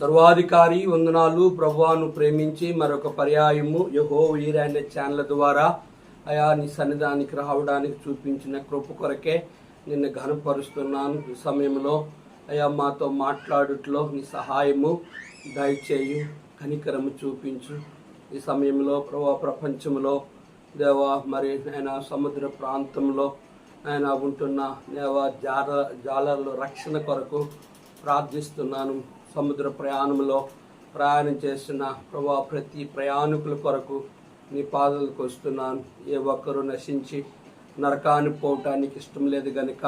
సర్వాధికారి వందనాలు. ప్రభువాను ప్రేమించి మరొక పర్యాయము యెహోవా ఈరే అనే ఛానల్ ద్వారా అయా నీ సన్నిధానికి రావడానికి చూపించిన కృప కొరకే నిన్ను ఘనపరుస్తున్నాను. ఈ సమయంలో అయా మాతో మాట్లాడుట్లో నీ సహాయము దయచేయు, కనికరము చూపించు. ఈ సమయంలో ప్రభా ప్రపంచంలో దేవా మరి ఆయన సముద్ర ప్రాంతంలో ఆయన ఉంటున్న దేవా జాలర్ల రక్షణ కొరకు ప్రార్థిస్తున్నాను. సముద్ర ప్రయాణంలో ప్రయాణం చేస్తున్న ప్రభా ప్రతి ప్రయాణికుల కొరకు నీ పాదాలకు వస్తున్నాను. ఏ ఒక్కరూ నశించి నరకాన్ని పోవటానికి ఇష్టం లేదు గనుక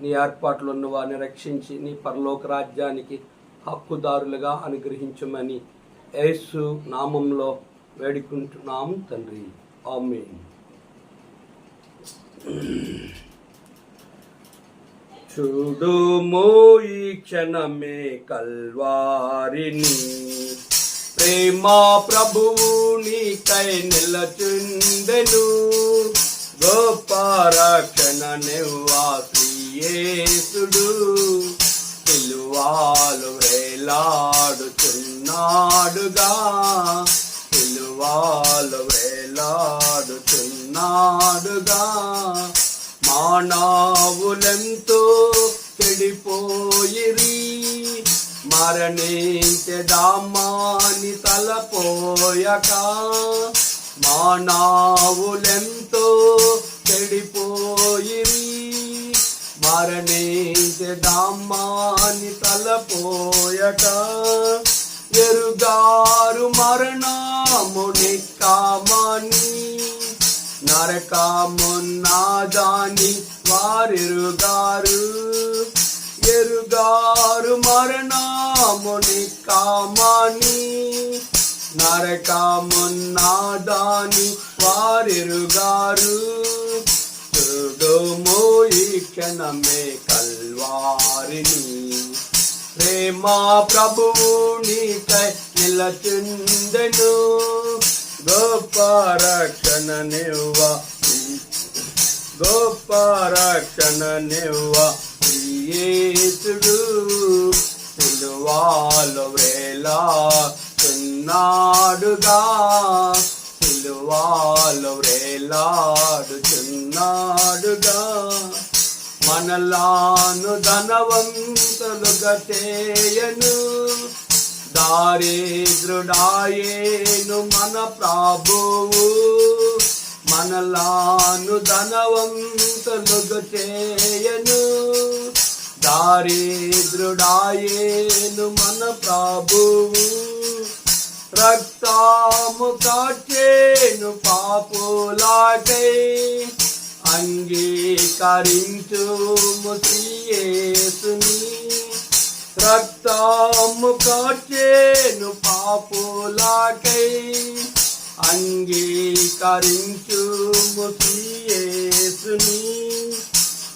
నీ ఏర్పాట్లు ఉన్న వారిని రక్షించి నీ పరలోక రాజ్యానికి హక్కుదారులుగా అనుగ్రహించమని యేసు నామంలో వేడుకుంటున్నాము తండ్రి, ఆమేన్. చూడుము ఈ క్షణమే కల్వారిని, ప్రేమా ప్రభువు నీకై నిలచుండెను. గొప్ప రక్షణ యేసుడు సిలువలో వేలాడుచున్నాడుగా, సిలువలో వేలాడుచున్నాడుగా. మానవులెంతో చెడిపోయిరి, మరణించెదామాని తలపోయక. మానవులెంతో చెడిపోయిరి, మరణించెదామాని తలపోయక. ఎరుగారు మరణముని కామని, నరకమున్నాదాని వారెరుగారు. ఎరుగారు మరణముని కామని, నరకమున్నాదాని వారెరుగారు. చూడుము ఈ క్షణమే కల్వారిని, ప్రేమా ప్రభువు నీకై నిలచుండెను. గొప్ప రక్షణ నివ్వ, గొప్ప రక్షణ నివ్వ యేసుడు సిలువలో వేలాడుచున్నాడుగా, సిలువలో వేలాడుచున్నాడుగా. మనలాను ధనవంతులుగా చేయను, దారిద్రుడాయేను మన ప్రభువు. మనలాను ధనవంతులుగా చేయను, దారిద్రుడాయేను మన ప్రభువు. రక్తము కార్చెను పాపులకై, అంగీకరించుము యేసుని. రక్తము కార్చెను పాపులకై, అంగీకరించుము యేసుని.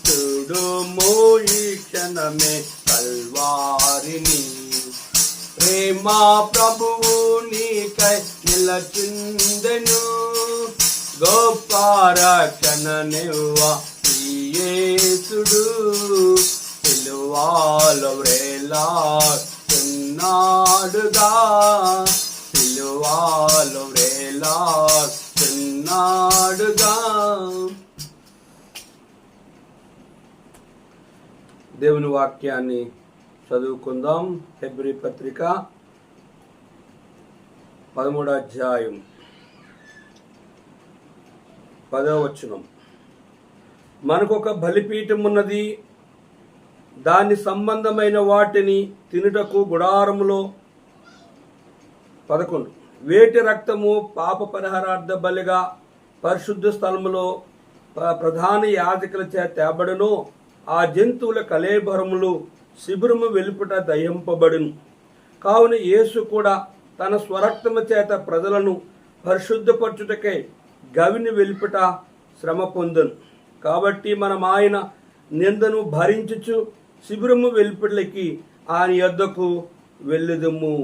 చూడుము ఈ క్షణమే కల్వారిని, ప్రేమా ప్రభువు నీకై నిలచుండెను. గొప్ప రక్షణ నివ్వ యేసుడు సిలువలో వేలాడుచున్నాడుగా, సిలువలో వేలాడుచున్నాడుగా. దేవుని వాక్యాన్ని చదువుకుందాం. హెబ్రీ పత్రిక 13వ అధ్యాయం 10వ వచనం. మనకొక బలిపీఠం ఉన్నది, దాని సంబంధమైన వాటిని తినుటకు గుడారములో 11 వేటి రక్తము పాప పరిహారార్థ బలిగా పరిశుద్ధ స్థలములో ప్రధాన యాజకుల చేత తేబడును. ఆ జంతువుల కళేబరములు శిబిరము వెలుపట దహింపబడును. కావున యేసు కూడా తన స్వరక్తము చేత ప్రజలను పరిశుద్ధపరచుటకై గవిని వెలుపట శ్రమ పొందను. కాబట్టి మనం ఆయన నిందను భరించుచు శిబిరము వెలుపటికి ఆయన యొద్దకు వెళ్ళుదము.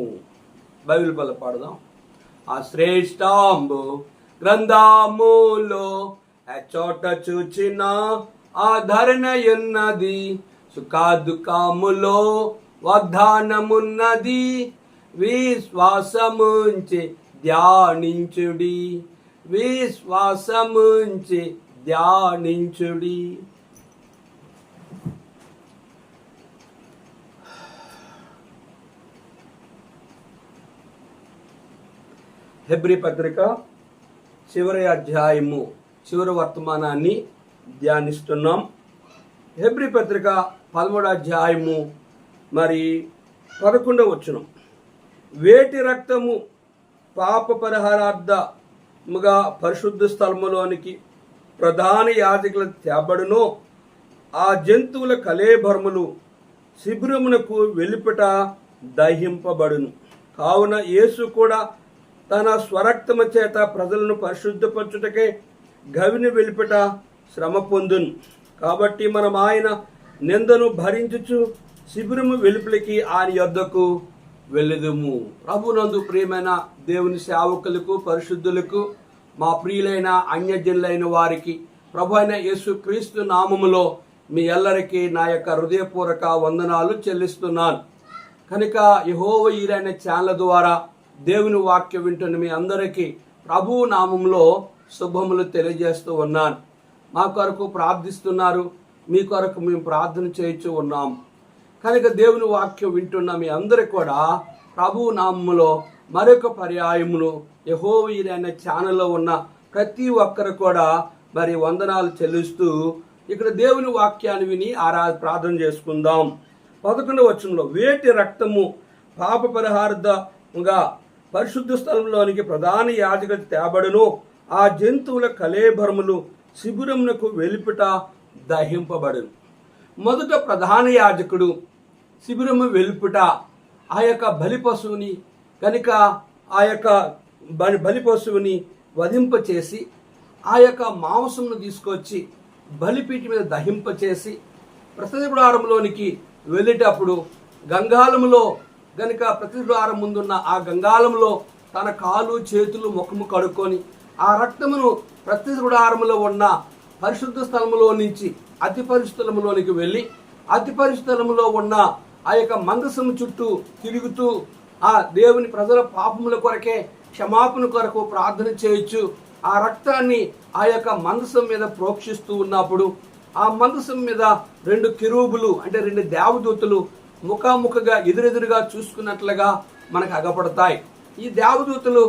బైబిల్ పద పాడదాం. ఆ శ్రేష్ఠాంబు గ్రంథములో చోట చూచిన ఆధరణయున్నది, సుఖ దుఃఖములో వాగ్దానమున్నది. విశ్వాసముంచి ధ్యానించుడి, విశ్వాసముంచి ధ్యానించుడి. హెబ్రీ పత్రిక చివరి అధ్యాయము చివరి వర్తమానాన్ని ధ్యానిస్తున్నాం. హెబ్రీ పత్రిక 13వ అధ్యాయము 11వ వచనం. వేటి రక్తము పాప పరిహారార్థముగా పరిశుద్ధ స్థలములోనికి ప్రధాన యాజకుల తేబడునో ఆ జంతువుల కళేబరములు శిబిరమునకు వెలుపట దహింపబడును. కావున యేసు కూడా తన స్వరక్తము చేత ప్రజలను పరిశుద్ధపరచుటకే గవిని వెలుపట శ్రమ పొందును. కాబట్టి మనం ఆయన నిందను భరించుచు శిబిరము వెలుపలికి ఆయన యొద్దకు వెళ్ళుదుము. ప్రభునందు ప్రియమైన దేవుని సేవకులకు, పరిశుద్ధులకు, మా ప్రియులైన అన్యజనులైన వారికి ప్రభు అయిన యేసు క్రీస్తు నామములో మీ ఎల్లరికీ నా యొక్క హృదయపూర్వక వందనాలు చెల్లిస్తున్నాను. కనుక యెహోవా ఈరే అనే ఛానల్ ద్వారా దేవుని వాక్యం వింటున్న మీ అందరికీ ప్రభు నామంలో శుభములు తెలియజేస్తూ ఉన్నాను. మా కొరకు ప్రార్థిస్తున్నారు, మీ కొరకు మేము ప్రార్థన చేయించు ఉన్నాము. కనుక దేవుని వాక్యం వింటున్న మీ అందరికీ కూడా ప్రభు నామములో మరొక పర్యాయమును యెహోవా ఈరే అనే ఛానల్లో ఉన్న ప్రతి ఒక్కరు కూడా వందనాలు చెల్లిస్తూ ఇక్కడ దేవుని వాక్యాన్ని విని ప్రార్థన చేసుకుందాం. 11వ వచనంలో వేటి రక్తము పాప పరిహారార్థముగా పరిశుద్ధ స్థలంలోనికి ప్రధాన యాజకుల తేబడును ఆ జంతువుల కళేబరములు శిబిరమునకు వెలుపట దహింపబడును. మొదట ప్రధాన యాజకుడు శిబిరము వెలుపట ఆ యొక్క బలి పశువుని కనుక ఆ యొక్క బలి పశువుని వధింపచేసి ఆ యొక్క మాంసమును తీసుకొచ్చి బలిపీఠి మీద దహింపచేసి ప్రతి గుడారంలోనికి వెళ్ళేటప్పుడు గంగాళములో గనుక ప్రతి ద్వారం ముందున్న ఆ గంగాళంలో తన కాలు చేతులు ముఖము కడుక్కొని ఆ రక్తమును ప్రతి గుడారములో ఉన్న పరిశుద్ధ స్థలములో నుంచి అతి పరిశుద్ధములోనికి వెళ్ళి అతి పరిశుద్ధములో ఉన్న ఆ యొక్క మందసము చుట్టూ తిరుగుతూ ఆ దేవుని ప్రజల పాపముల కొరకే క్షమాపణ కొరకు ప్రార్థన చేయొచ్చు. ఆ రక్తాన్ని ఆ యొక్క మందసం మీద ప్రోక్షిస్తూ ఉన్నప్పుడు ఆ మందసం మీద 2 కెరూబులు అంటే 2 దేవదూతలు ముఖాముఖిగా ఎదురెదురుగా చూసుకున్నట్లుగా మనకు అగపడతాయి. ఈ దేవదూతలు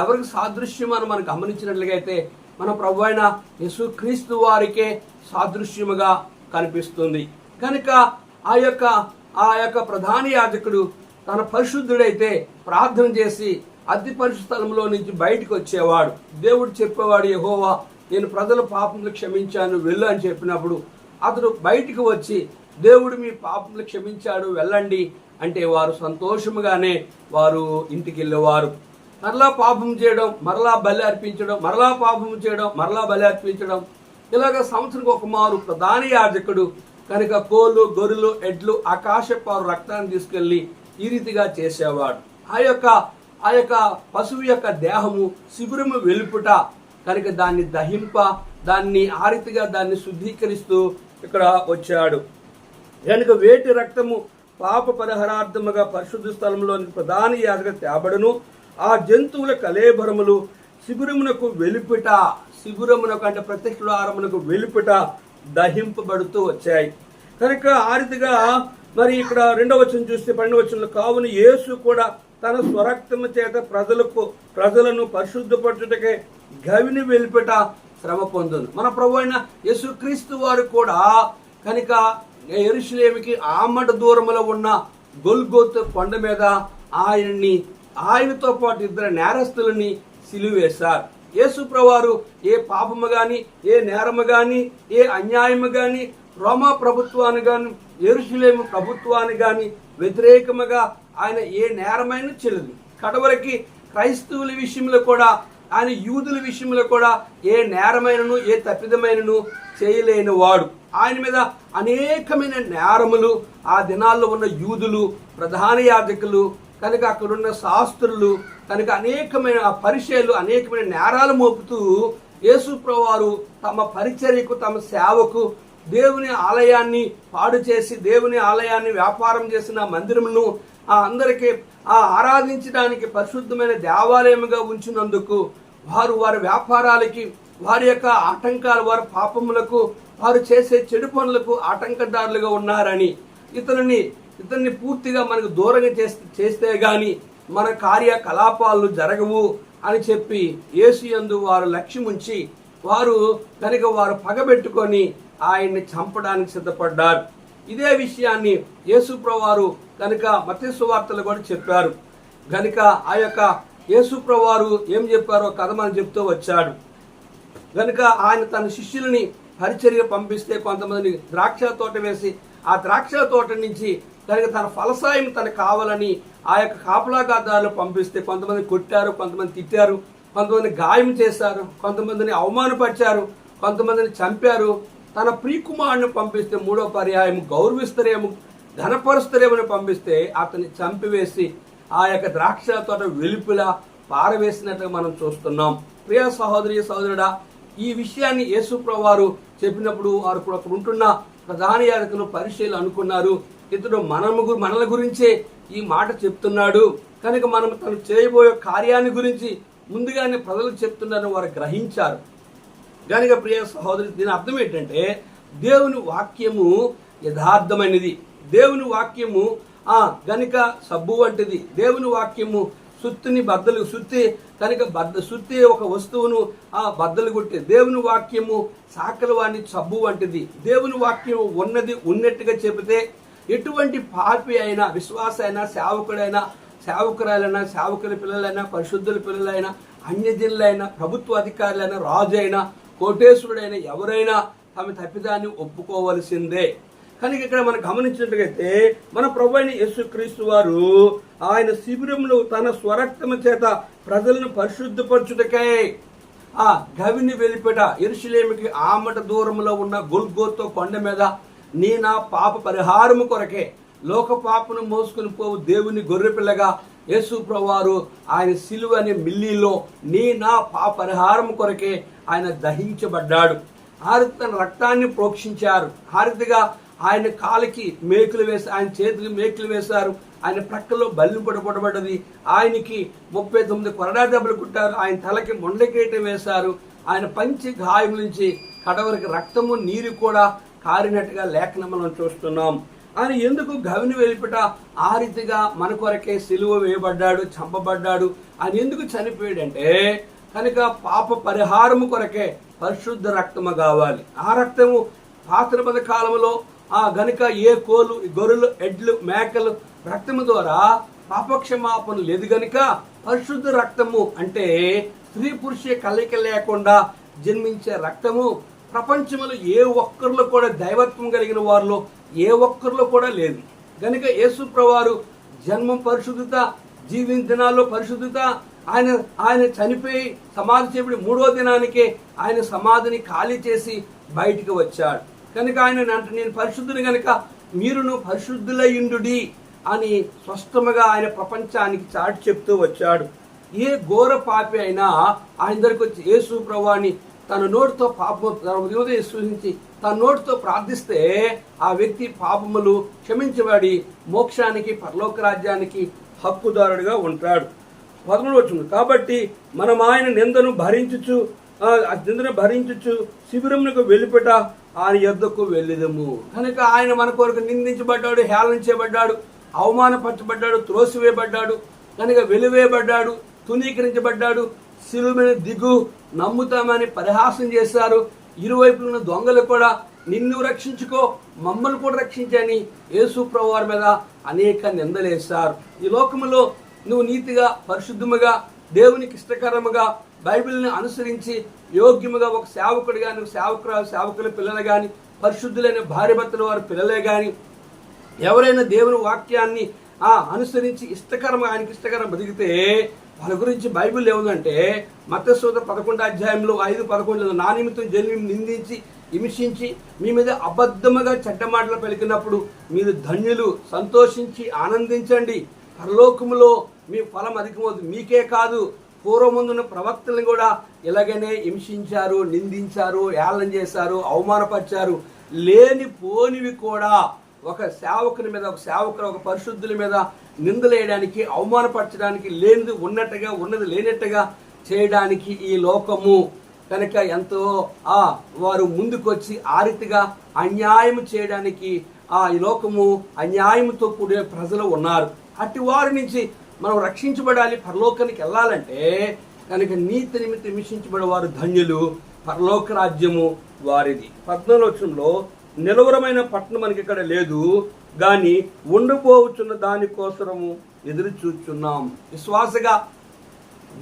ఎవరికి సాదృశ్యం అని మనం గమనించినట్లుగా అయితే మన ప్రభు అయిన యేసుక్రీస్తు వారికే సాదృశ్యముగా కనిపిస్తుంది. కనుక ఆ యొక్క ప్రధాన యాజకుడు తన పరిశుద్ధుడైతే ప్రార్థన చేసి అతి పరిశుద్ధ స్థలంలో నుంచి బయటకు వచ్చేవాడు. దేవుడు చెప్పేవాడు, యెహోవా నేను ప్రజల పాపములు క్షమించాను వెళ్ళు అని చెప్పినప్పుడు అతడు బయటికి వచ్చి దేవుడు మీ పాపములు క్షమించాడు వెళ్ళండి అంటే వారు సంతోషముగానే వారు ఇంటికి వెళ్ళేవారు. మరలా పాపం చేయడం, మరలా బలి అర్పించడం, మరలా పాపం చేయడం, మరలా బలి అర్పించడం, ఇలాగ సంవత్సరానికి ఒక మారు ప్రధాన యాజకుడు కనుక కోళ్ళు, గొర్రెలు, ఎడ్లు, ఆకాశపారు రక్తాన్ని తీసుకెళ్లి ఈ రీతిగా చేసేవాడు. ఆ యొక్క పశువు యొక్క దేహము శిబిరము వెలుపుట కనుక దాన్ని దహింప దాన్ని ఆ రీతిగా దాన్ని శుద్ధీకరిస్తూ ఇక్కడ వచ్చాడు. కనుక వేటి రక్తము పాప పరిహారార్థముగా పరిశుద్ధ స్థలంలోని ప్రధాన యాజకుల తేబడును ఆ జంతువుల కళేబరములు శిబిరమునకు వెలుపుట, శిబిరమునకు అంటే ప్రత్యక్ష ద్వారమునకు వెలుపుట దహింపబడుతూ వచ్చాయి. కనుక ఆ రీతిగా ఇక్కడ 2వ వచనం చూస్తే 12వ వచనంలో కావున యేసు కూడా తన స్వరక్తము చేత ప్రజలను పరిశుద్ధపరచుటకే గవిని వెలుపట శ్రమ పొందును. మన ప్రభు అయిన యేసుక్రీస్తు వారు కూడా కనుక యెరూషలేముకి ఆమడ దూరములో ఉన్న గొల్గోతా కొండ మీద ఆయనతో పాటు 2 నేరస్తులని సిలువేశారు. యేసు ప్రభువారు ఏ పాపము గాని, ఏ నేరము గాని, ఏ అన్యాయము గాని, రోమా ప్రభుత్వాన్ని గాని, యెరూషలేము ప్రభుత్వాన్ని గాని వ్యతిరేకముగా ఆయన ఏ నేరమైన చెల్లదు. కడవరకి క్రైస్తవుల విషయంలో కూడా ఆయన యూదుల విషయంలో కూడా ఏ నేరమైనను ఏ తప్పిదమైనను చేయలేని వాడు. ఆయన మీద అనేకమైన నేరములు ఆ దినాల్లో ఉన్న యూదులు, ప్రధాన యాజకులు కనుక అక్కడున్న శాస్త్రులు కనుక అనేకమైన పరిచయాలు అనేకమైన నేరాలు మోపుతూ యేసు ప్రభువారు తమ పరిచర్యకు తమ సేవకు దేవుని ఆలయాన్ని పాడు చేసి దేవుని ఆలయాన్ని వ్యాపారం చేసిన మందిరమును అందరికీ ఆరాధించడానికి పరిశుద్ధమైన దేవాలయముగా ఉంచినందుకు వారు వారి వ్యాపారాలకి, వారి యొక్క ఆటంకాలు, వారి పాపములకు, వారు చేసే చెడు పనులకు ఆటంకదారులుగా ఉన్నారని, ఇతన్ని పూర్తిగా మనకు దూరంగా చేస్తే గాని మన కార్యకలాపాలు జరగవు అని చెప్పి యేసు యందు వారు లక్ష్యం ఉంచి వారు పగబెట్టుకొని ఆయన్ని చంపడానికి సిద్ధపడ్డారు. ఇదే విషయాన్ని యేసు ప్రభువారు కనుక మత్తయి సువార్తలో కూడా చెప్పారు. కనుక ఆ యొక్క యేసు ప్రభువారు ఏం చెప్పారో కథ మనం చెప్తూ వచ్చాడు. కనుక ఆయన తన శిష్యులని పరిచర్య పంపిస్తే కొంతమందిని ద్రాక్ష తోట వేసి ఆ ద్రాక్ష తోట నుంచి కనుక తన ఫలసాయం తనకు కావాలని ఆ యొక్క కాపలాదారులు పంపిస్తే కొంతమంది కొట్టారు, కొంతమంది తిట్టారు, కొంతమంది గాయం చేశారు, కొంతమందిని అవమానపరిచారు, కొంతమందిని చంపారు. తన ప్రియకుమారుని పంపిస్తే మూడో పర్యాయం గౌరవిస్తారేమో, ఘనపరుస్తారేమని పంపిస్తే అతన్ని చంపివేసి ఆ యొక్క ద్రాక్ష తోట వెలుపులా పారవేసినట్టుగా మనం చూస్తున్నాం. ప్రియ సహోదరి సహోదరుడా, ఈ విషయాన్ని యేసు ప్రభువారు చెప్పినప్పుడు వారు అక్కడ ఉంటున్న ప్రధాన యాజకులు పరిశీలన అనుకున్నారు, ఇతడు మనల గురించే ఈ మాట చెప్తున్నాడు కనుక మనం తను చేయబోయే కార్యాన్ని గురించి ముందుగానే ప్రజలకు చెప్తున్నారని వారు గ్రహించారు. కనుక ప్రియ సహోదరి, దీని అర్థం ఏంటంటే దేవుని వాక్యము యథార్థమైనది, దేవుని వాక్యము గనుక సబ్బు వంటిది, దేవుని వాక్యము సుత్తి ఒక వస్తువును బద్దలు కొట్టి, దేవుని వాక్యము సాకల వాడిని సబ్బు వంటిది. దేవుని వాక్యము ఉన్నది ఉన్నట్టుగా చెబితే ఎటువంటి పాపి అయినా, విశ్వాస అయినా, సేవకుడైనా, సేవకురాలైనా, సేవకుల పిల్లలైనా, పరిశుద్ధుల పిల్లలైనా, అన్యజనులైనా, ప్రభుత్వ అధికారులైనా, రాజు అయినా, కోటేశ్వరుడైనా ఎవరైనా తమ తప్పిదాన్ని ఒప్పుకోవలసిందే. కనుక ఇక్కడ మనం గమనించినట్లయితే మన ప్రభువైన యేసుక్రీస్తు వారు ఆయన శిబిరంలో తన స్వరక్తము చేత ప్రజలను పరిశుద్ధపరచుటకై గవిని వెలిపెట యెరూషలేముకి ఆమట దూరంలో ఉన్న గొల్గోతా కొండ మీద నా పాప పరిహారము కొరకే లోక పాపను మోసుకుని పోవు దేవుని గొర్రెపిల్లగా యేసు ప్రభువారు ఆయన సిలువ అనే మిల్లీలో నా పాప పరిహారం కొరకే ఆయన దహించబడ్డాడు. ఆ రీతి తన రక్తాన్ని ప్రోక్షించారు. ఆ రీతిగా ఆయన కాలికి మేకులు వేసి, ఆయన చేతికి మేకులు వేశారు, ఆయన ప్రక్కలో బల్లి పొడబడ్డది, ఆయనకి 39 కొరడా దెబ్బలు కుట్టారు, ఆయన తలకి మొండకేయటం వేశారు, ఆయన పంచి గాయం నుంచి కడవరికి రక్తము నీరు కూడా కారినట్టుగా లేఖనం మనం చూస్తున్నాం. ఆయన ఎందుకు గవిని వెలిపిట ఆ రీతిగా మన కొరకే సిలువ వేయబడ్డాడు, చంపబడ్డాడు, ఆయన ఎందుకు చనిపోయాడంటే కనుక పాప పరిహారము కొరకే పరిశుద్ధ రక్తము కావాలి. ఆ రక్తము పాత నిబంధన కాలంలో గనుక ఏ కోలు, గొర్రెలు, ఎడ్లు, మేకలు రక్తము ద్వారా పాపక్షమాపణ లేదు. గనుక పరిశుద్ధ రక్తము అంటే స్త్రీ పురుష కలయిక లేకుండా జన్మించే రక్తము ప్రపంచంలో ఏ ఒక్కరిలో కూడా, దైవత్వం కలిగిన వారిలో ఏ ఒక్కరిలో కూడా లేదు. కనుక యేసు ప్రభువారు జన్మం పరిశుద్ధత, జీవిత దినాల్లో పరిశుద్ధత, ఆయన చనిపోయి సమాధి చేయబడి 3వ దినానికే ఆయన సమాధిని ఖాళీ చేసి బయటికి వచ్చాడు. కనుక ఆయన నేను పరిశుద్ధుని కనుక మీరును పరిశుద్ధులయుండుడి అని స్పష్టముగా ఆయన ప్రపంచానికి చాటి చెప్తూ వచ్చాడు. ఏ ఘోర పాపి అయినా ఆయన దగ్గరికి వచ్చి యేసు ప్రభువాని తన నోటితో సూచించి తన నోటితో ప్రార్థిస్తే ఆ వ్యక్తి పాపములు క్షమించబడి మోక్షానికి, పరలోక రాజ్యానికి హక్కుదారుడిగా ఉంటాడు. 13వ వచనం, కాబట్టి మనం ఆయన నిందను భరించుచు శిబిరమునకు వెలిపెట ఆయన యొద్దకు వెళ్ళిదము. కనుక ఆయన మన కొరకు నిందించబడ్డాడు, హేళించబడ్డాడు, అవమానపరచబడ్డాడు, త్రోసివేయబడ్డాడు, కనుక వెలివేయబడ్డాడు, తునీకరించబడ్డాడు. శిలువ మీద దిగు, నమ్ముతామని పరిహాసం చేశారు. ఇరువైపులను దొంగలు కూడా నిన్ను రక్షించుకో, మమ్మల్ని కూడా రక్షించని యేసు ప్రభువారి మీద అనేక నిందలేశారు. ఈ లోకములో నువ్వు నీతిగా, పరిశుద్ధముగా, దేవునికి ఇష్టకరముగా బైబిల్ని అనుసరించి యోగ్యముగా ఒక సేవకుడిగా, నువ్వు సేవకుల పిల్లలు కానీ, పరిశుద్ధులైన భార్య భర్తల వారి పిల్లలే కానీ ఎవరైనా దేవుని వాక్యాన్ని అనుసరించి ఆయనకి ఇష్టకరం బతికితే వాళ్ళ గురించి బైబిల్ ఏముందంటే మత్తయి 11వ అధ్యాయంలో 5:11 నా నిమిత్తం జనులను నిందించి హింసించి మీ మీద అబద్ధముగా చెడ్డ మాటలు పలికినప్పుడు మీరు ధన్యులు, సంతోషించి ఆనందించండి, పరలోకములో మీ ఫలం అధికమవుతుంది. మీకే కాదు, పూర్వముందున్న ప్రవక్తలను కూడా ఇలాగనే హింసించారు, నిందించారు, ఏళన చేశారు, అవమానపరిచారు. లేని పోనివి కూడా ఒక సేవకుని మీద, ఒక పరిశుద్ధుల మీద నిందలేయడానికి, అవమానపరచడానికి, లేనిది ఉన్నట్టుగా ఉన్నది లేనట్టుగా చేయడానికి ఈ లోకము కనుక ఎంతో వారు ముందుకొచ్చి ఆ రీతిగా అన్యాయం చేయడానికి ఈ లోకము అన్యాయంతో కూడిన ప్రజలు ఉన్నారు. అట్టి వారి నుంచి మనం రక్షించబడాలి, పరలోకానికి వెళ్ళాలంటే కనుక నీతి నిమిత్తం హింసించబడే వారు ధన్యులు, పరలోక రాజ్యము వారిది. 14వ వచనంలో నిలవరమైన పట్టణం మనకి ఇక్కడ లేదు గాని ఉండబోచున్న దానికోసము ఎదురు చూస్తున్నాం. విశ్వాసగా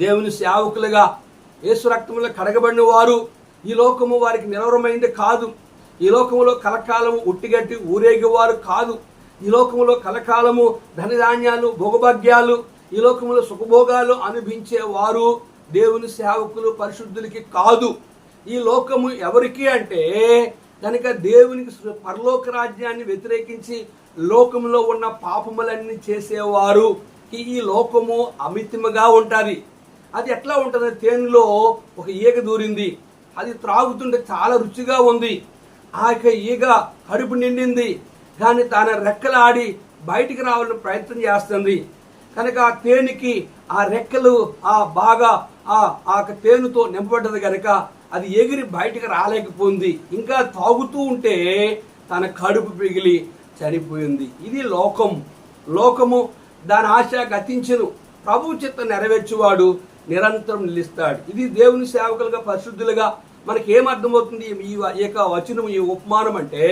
దేవుని సేవకులుగా యేసు రక్తములో కడగబడిన వారు ఈ లోకము వారికి నిలవరమైంది కాదు. ఈ లోకములో కలకాలము ఉట్టిగట్టి ఊరేగేవారు కాదు. ఈ లోకములో కలకాలము ధనధాన్యాలు భోగభాగ్యాలు ఈ లోకములో సుఖభోగాలు అనుభవించేవారు దేవుని సేవకులు పరిశుద్ధులకి కాదు. ఈ లోకము ఎవరికి అంటే కనుక దేవునికి పరలోక రాజ్యాన్ని వ్యతిరేకించి లోకములో ఉన్న పాపములన్నీ చేసేవారు ఈ లోకము అమితముగా ఉంటుంది. అది ఎట్లా ఉంటుంది? తేనెలో ఒక ఈగ దూరింది, అది త్రాగుతుంటే చాలా రుచిగా ఉంది. ఆ ఈగ కడుపు నిండింది, కానీ తన రెక్కలాడి బయటికి రావాలని ప్రయత్నం చేస్తుంది. కనుక ఆ తేనెకి ఆ రెక్కలు బాగా ఆ తేనెతో నింపబడ్డది కనుక అది ఎగిరి బయటికి రాలేకపోయింది. ఇంకా తాగుతూ ఉంటే తన కడుపు పిగిలి చనిపోయింది. ఇది లోకము దాని ఆశ గతించును, ప్రభు చిత్తం నెరవేర్చువాడు నిరంతరం నిలుస్తాడు. ఇది దేవుని సేవకులుగా పరిశుద్ధులుగా మనకి ఏమర్థమవుతుంది ఈ యొక్క వచనం, ఈ ఉపమానం అంటే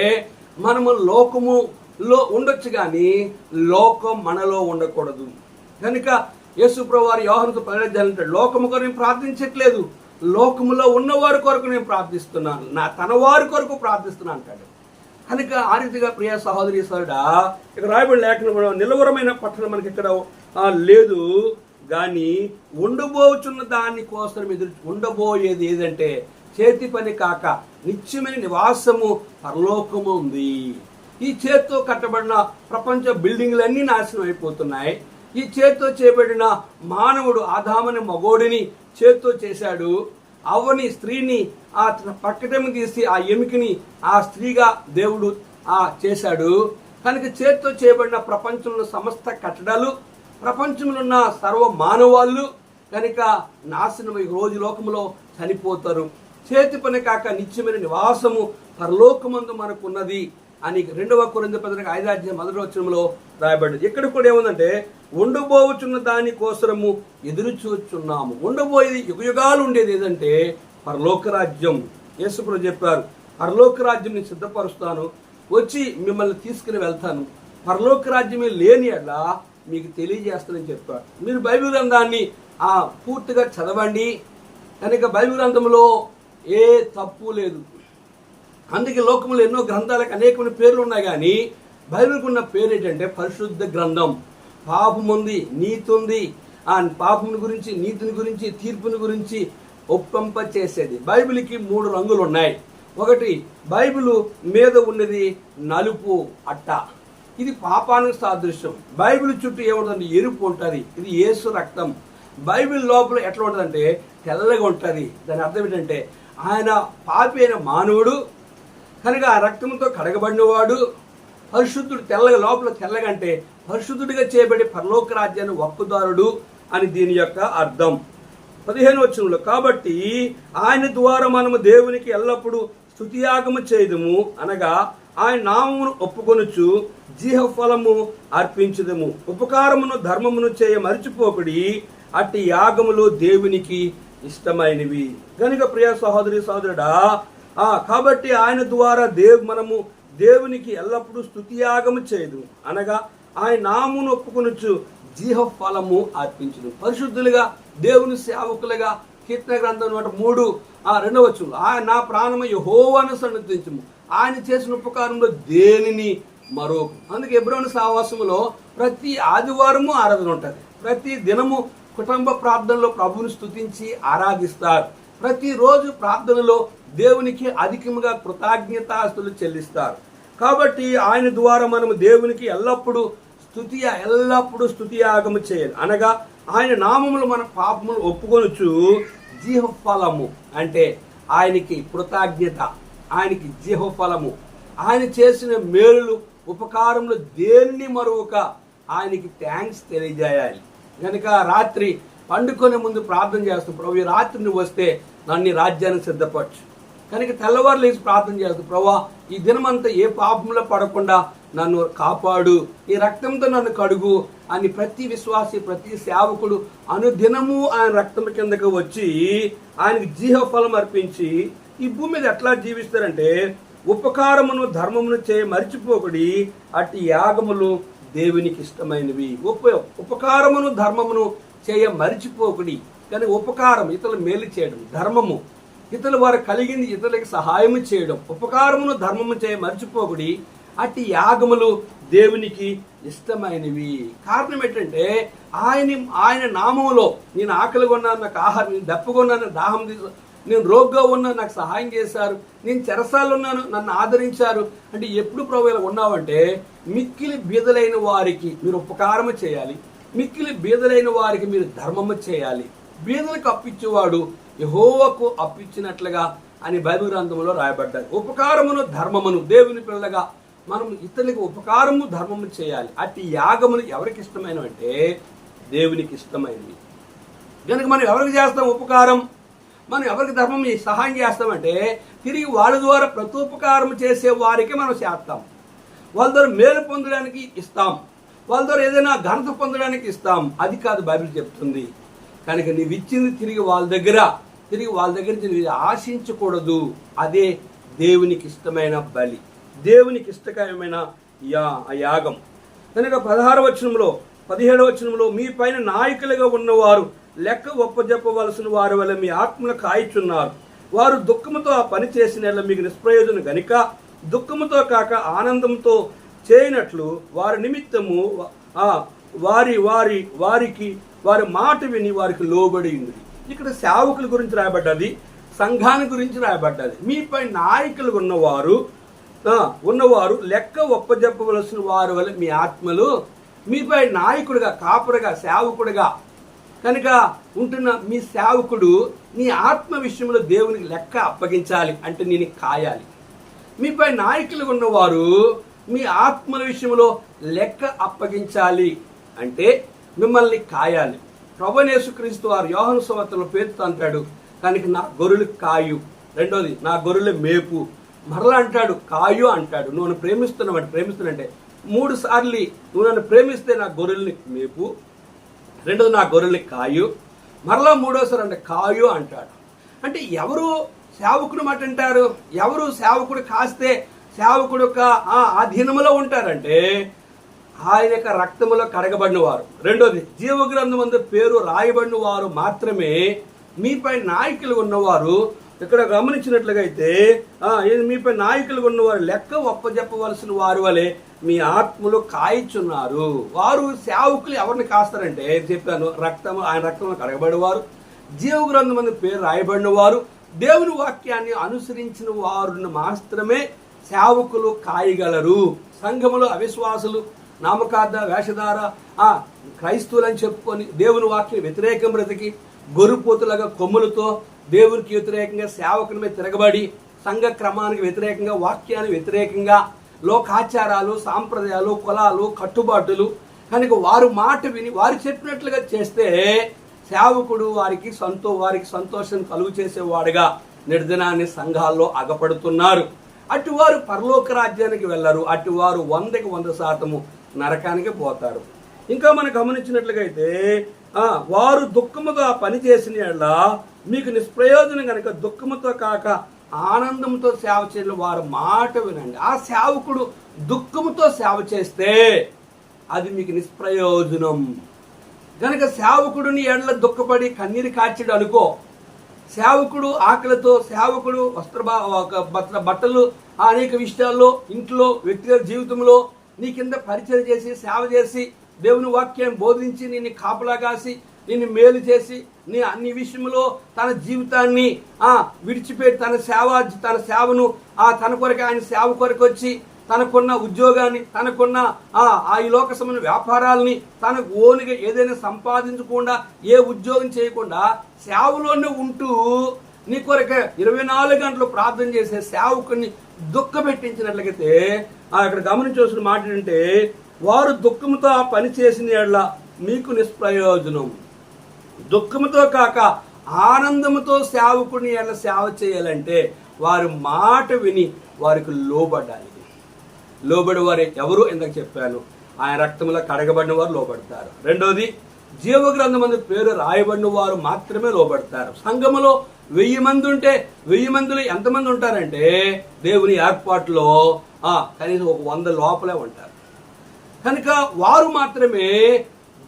మనము లోకములో ఉండొచ్చు కానీ లోకం మనలో ఉండకూడదు. కనుక యేసు ప్రభువు వారు యోహానుతో ప్రకటించాలంటే లోకము కొరకు నేను ప్రార్థించట్లేదు, లోకములో ఉన్నవారి కొరకు నేను ప్రార్థిస్తున్నాను, తన వారి కొరకు ప్రార్థిస్తున్నాను అంటాడు. కనుక ఆ రీతిగా ప్రియ సహోదరి సోదరుడా, ఇక్కడ రాయబడి లేఖనంలో నిలవరమైన పట్టణం మనకి ఇక్కడ లేదు కానీ ఉండబోచున్న దాని కోసం ఉండబోయేది ఏదంటే చేతి పని కాక నిత్యమైన నివాసము పరలోకము ఉంది. ఈ చేత్తో కట్టబడిన ప్రపంచ బిల్డింగ్లన్నీ నాశనం అయిపోతున్నాయి. ఈ చేత్తో చేయబడిన మానవుడు ఆదామని మగోడిని చేత్తో చేశాడు, అవ్వని స్త్రీని ఆ పక్కటెము తీసి ఆ ఎముకని ఆ స్త్రీగా దేవుడు చేశాడు. కనుక చేత్తో చేయబడిన ప్రపంచంలో సమస్త కట్టడాలు, ప్రపంచంలో ఉన్న సర్వ మానవాళ్ళు కనుక నాశనం రోజు లోకములో చనిపోతారు. చేతి పని కాక నిత్యమైన నివాసము పరలోకమందు మనకున్నది అని 2వ కొరింథీ పత్రిక 5వ అధ్యాయం 1వ వచనంలో రాయబడింది. ఇక్కడ కూడా ఏముందంటే ఉండబోచున్న దాని కోసము ఎదురు చూస్తున్నాము. ఉండబోయేది యుగయుగాలు ఉండేది ఏదంటే పరలోక రాజ్యం. యేసు ప్రభు చెప్పారు, పరలోక రాజ్యం నేను సిద్ధపరుస్తాను, వచ్చి మిమ్మల్ని తీసుకుని వెళ్తాను, పరలోక రాజ్యమే లేని అలా మీకు తెలియజేస్తానని చెప్పారు. మీరు బైబిల్ గ్రంథాన్ని పూర్తిగా చదవండి. కనుక బైబిల్ గ్రంథంలో ఏ తప్పు లేదు. అందుకే లోకంలో ఎన్నో గ్రంథాలకు అనేకమైన పేర్లు ఉన్నాయి కానీ బైబిల్కి ఉన్న పేరు ఏంటంటే పరిశుద్ధ గ్రంథం. పాపం ఉంది, నీతి ఉంది. పాపం గురించి, నీతిని గురించి, తీర్పుని గురించి ఒప్పంప చేసేది. బైబిల్కి 3 రంగులు ఉన్నాయి. ఒకటి బైబిల్ మీద ఉన్నది నలుపు అట్ట, ఇది పాపానికి సాదృశ్యం. బైబిల్ చుట్టూ ఏముంటుంది? ఎరుపు ఉంటుంది, ఇది యేసు రక్తం. బైబిల్ లోపల ఎట్లా ఉంటుందంటే తెల్లగా ఉంటుంది. దాని అర్థం ఏంటంటే ఆయన పాపి అయిన మానవుడు కనుక ఆ రక్తంతో కడగబడినవాడు పరిశుద్ధుడు. తెల్లగా లోపల తెల్లగా అంటే పరిశుద్ధుడిగా చేయబడి పరలోక రాజ్యాన్ని హక్కుదారుడు అని దీని యొక్క అర్థం. 15వ వచనంలో కాబట్టి ఆయన ద్వారా మనము దేవునికి ఎల్లప్పుడూ స్తుతియాగము చేయదుము, అనగా ఆయన నామమును ఒప్పుకొనుచు జీవఫలము అర్పించుదము, ఉపకారమును ధర్మమును చేయ మరిచిపోకుడి, అట్టి యాగములు దేవునికి ఇష్టమైనవి. కనుక ప్రియ సహోదరి సహోదరుడా, కాబట్టి ఆయన ద్వారా మనము దేవునికి ఎల్లప్పుడూ స్తుతియాగము చేయదు, అనగా ఆయన నామమును ఒప్పుకొనుచు జీవఫలము అర్పించుదు. పరిశుద్ధులుగా దేవుని సేవకులుగా కీర్తన గ్రంథం 103 వచనం, ఆయన నా ప్రాణము యెహోవాను సన్నిధించుము, ఆయన చేసిన ఉపకారంలో దేనిని మరోకు. అందుకే హెబ్రోను సహవాసములో ప్రతి ఆదివారము ఆరాధన ఉంటుంది. ప్రతి దినము కుటుంబ ప్రార్థనలో ప్రభువుని స్తుతించి ఆరాధిస్తారు. ప్రతిరోజు ప్రార్థనలో దేవునికి అధికముగా కృతజ్ఞతాస్తులు చెల్లిస్తారు. కాబట్టి ఆయన ద్వారా మనము దేవునికి ఎల్లప్పుడూ స్తుతియాగము చేయాలి, అనగా ఆయన నామములు మన పాపములు ఒప్పుకొనుచు జీవఫలము అంటే ఆయనకి కృతజ్ఞత, ఆయనకి జీవఫలము, ఆయన చేసిన మేలులు ఉపకారములు దేన్ని మరొక ఆయనకి థ్యాంక్స్ తెలియజేయాలి. కనుక రాత్రి పండుకొనే ముందు ప్రార్థన చేస్తాం, ప్రభు ఈ రాత్రి నువ్వు వస్తే నన్ను రాజ్యాన్ని సిద్ధపరచు. కనుక తెల్లవారు లేచి ప్రార్థన చేస్తాం, ప్రభా ఈ దినమంతా ఏ పాపంలో పడకుండా నన్ను కాపాడు, ఈ రక్తంతో నన్ను కడుగు అని ప్రతి విశ్వాసి ప్రతి సేవకుడు అనుదినము ఆయన రక్తం కిందకు వచ్చి ఆయనకి జీవఫలం అర్పించి ఈ భూమి మీద ఎట్లా జీవిస్తారంటే, ఉపకారమును ధర్మమును మరిచిపోకుడి, అట్టి యాగములు దేవునికి ఇష్టమైనవి. ఉపకారమును ధర్మమును మరిచిపోకుడి. కానీ ఉపకారం ఇతరులు మేలు చేయడం, ధర్మము ఇతరులు వారు కలిగింది ఇతరులకు సహాయము చేయడం, ఉపకారమును ధర్మము మరిచిపోకుడి, అట్టి యాగములు దేవునికి ఇష్టమైనవి. కారణం ఏంటంటే ఆయన నామములో నేను ఆకలిగా ఉన్నాను, నాకు ఆహారం, నేను దప్పగొన్నాను, దాహం తీసు, నేను రోగ్గా ఉన్నాను, నాకు సహాయం చేశారు, నేను చెరసాలు ఉన్నాను, నన్ను ఆదరించారు అంటే ఎప్పుడు ప్రభు ఇలా ఉన్నావంటే మిక్కిలి బీదలైన వారికి మీరు ఉపకారము చేయాలి, మిక్కిలి బీదలైన వారికి మీరు ధర్మము చేయాలి. బీదలకు అప్పించేవాడు యెహోవాకు అప్పించినట్లుగా అని బైబిల్ గ్రంథంలో రాయబడ్డారు. ఉపకారమును ధర్మమును దేవుని పిల్లగా మనం ఇతరులకు ఉపకారము ధర్మము చేయాలి. అట్టి యాగములు ఎవరికి ఇష్టమైనవి అంటే దేవునికి ఇష్టమైనవి. కనుక మనం ఎవరికి చేస్తాం ఉపకారం, మనం ఎవరికి ధర్మం సహాయం చేస్తామంటే తిరిగి వాళ్ళ ద్వారా ప్రతోపకారం చేసే వారికి మనం చేస్తాం. వాళ్ళ ద్వారా మేలు పొందడానికి ఇస్తాం, వాళ్ళ ద్వారా ఏదైనా ఘనత పొందడానికి ఇస్తాం. అది కాదు బైబిల్ చెప్తుంది. కనుక నీవు ఇచ్చింది తిరిగి వాళ్ళ దగ్గర నుంచి నీవు ఆశించకూడదు. అదే దేవునికి ఇష్టమైన బలి, దేవునికి ఇష్టకరమైన యాగం. కనుక 16వ వచనంలో 17వ వచనంలో మీ పైన నాయకులుగా ఉన్నవారు లెక్క ఒప్పజెప్పవలసిన వారి వల్ల మీ ఆత్మను కాయిచున్నారు. వారు దుఃఖముతో ఆ పని చేసిన మీకు నిష్ప్రయోజనం గనుక దుఃఖముతో కాక ఆనందంతో చేయనట్లు వారి నిమిత్తము వారి మాట విని వారికి లోబడి ఉంది. ఇక్కడ సేవకుల గురించి రాయబడ్డది, సంఘాన్ని గురించి రాయబడ్డది. మీపై నాయకులు ఉన్నవారు లెక్క ఒప్పజెప్పవలసిన వారి వల్ల మీ ఆత్మలు, మీపై నాయకుడిగా కాపురగా సేవకుడిగా కనుక ఉంటున్న మీ సేవకుడు నీ ఆత్మ విషయంలో దేవునికి లెక్క అప్పగించాలి అంటే నేను కాయాలి. మీపై నాయకులు ఉన్నవారు మీ ఆత్మల విషయంలో లెక్క అప్పగించాలి అంటే మిమ్మల్ని కాయాలి. ప్రభువైన యేసుక్రీస్తు వారు యోహాను సువార్తలో పేరుతో అంటాడు, కనుక నా గొర్రెలు కాయు. రెండోది నా గొర్రెల మేపు. మరలా అంటాడు కాయు అంటాడు. నువ్వు నన్ను ప్రేమిస్తున్నంటే 3 సార్లు నువ్వు నన్ను ప్రేమిస్తే నా గొర్రెల్ని మేపు, రెండోది నా గొర్రెల్ని కాయు, మరలా 3వసారి అంటే కాయు అంటాడు. అంటే ఎవరు సేవకుడు మాట అంటారు, ఎవరు సేవకుడు కాస్తే సేవకుడు యొక్క అధీనములో ఉంటారంటే ఆయన యొక్క రక్తములో కడగబడిన వారు. రెండోది జీవగ్రంథమందు పేరు రాయబడిన వారు మాత్రమే మీపై నాయకులు ఉన్నవారు. ఇక్కడ గమనించినట్లుగా అయితే మీపై నాయకులు ఉన్నవారు లెక్క ఒప్పజెప్పవలసిన వారి వలె మీ ఆత్మలు కాయిచున్నారు. వారు సేవకులు ఎవరిని కాస్తారంటే చెప్పాను, ఆయన రక్తంలో కడగబడినవారు, జీవగ్రంథమందు పేరు రాయబడిన వారు, దేవుని వాక్యాన్ని అనుసరించిన వారిని మాత్రమే సేవకులు కాయగలరు. సంఘములో అవిశ్వాసులు, నామకార్థ వేషధార క్రైస్తవులని చెప్పుకొని దేవుని వాక్యం వ్యతిరేకం బ్రతికి గొర్రెపోతులుగా కొమ్ములతో దేవునికి వ్యతిరేకంగా సేవకుల మీద తిరగబడి సంఘ క్రమానికి వ్యతిరేకంగా వాక్యానికి వ్యతిరేకంగా లోకాచారాలు సాంప్రదాయాలు కులాలు కట్టుబాటులు కనుక వారు మాట విని వారు చెప్పినట్లుగా చేస్తే సేవకుడు వారికి సంతోషం కలుగు చేసేవాడుగా నిర్దినాన్ని సంఘాల్లో అగపడుతున్నారు. అటువారు పరలోక రాజ్యానికి వెళ్ళరు, అటువారు 100కి 100% నరకానికి పోతారు. ఇంకా మనం గమనించినట్లుగా అయితే వారు దుఃఖముతో ఆ పని చేసిన మీకు నిష్ప్రయోజనం కనుక దుఃఖముతో కాక ఆనందంతో సేవ చేయాలి. వారి మాట వినండి. ఆ సేవకుడు దుఃఖముతో సేవ చేస్తే అది మీకు నిష్ప్రయోజనం. కనుక సేవకుడిని ఎడల దుఃఖపడి కన్నీరు కార్చడు అనుకో. సేవకుడు ఆకలితో, సేవకుడు బట్టలు అనేక విషయాల్లో ఇంట్లో వ్యక్తిగత జీవితంలో నీ కింద పరిచయం చేసి సేవ చేసి దేవుని వాక్యం బోధించి నిన్ను కాపలా కాసి నిన్ను మేలు చేసి నీ అన్ని విషయంలో తన జీవితాన్ని విడిచిపెట్టి తన సేవను తన కొరకు ఆయన సేవ కొరకు వచ్చి తనకున్న ఉద్యోగాన్ని తనకున్న ఈ లోక సంబంధ వ్యాపారాలని తనకు ఓనుగా ఏదైనా సంపాదించకుండా ఏ ఉద్యోగం చేయకుండా సేవలోనే ఉంటూ నీ కొరకు 24 గంటలు ప్రార్థన చేసే సేవకుని దుఃఖ పెట్టించినట్లయితే ఇక్కడ గమనించవలసిన మాట ఏంటంటే వారు దుఃఖముతో పనిచేసిన యెడల మీకు నిష్ప్రయోజనం. దుఃఖముతో కాక ఆనందముతో సేవకుని యెడల సేవ చేయాలంటే వారి మాట విని వారికి లోబడాలి. లోబడి వారు ఎవరు ఇందాక చెప్పాను, ఆయన రక్తంలో కడగబడిన వారు లోబడతారు. రెండోది, జీవగ్రంథమందు పేరు రాయబడిన వారు మాత్రమే లోబడతారు. సంఘములో 1000 మంది ఉంటే 1000 మందిలో ఎంతమంది ఉంటారంటే దేవుని ఏర్పాటులో కనీసం ఒక 100 లోపలే ఉంటారు. కనుక వారు మాత్రమే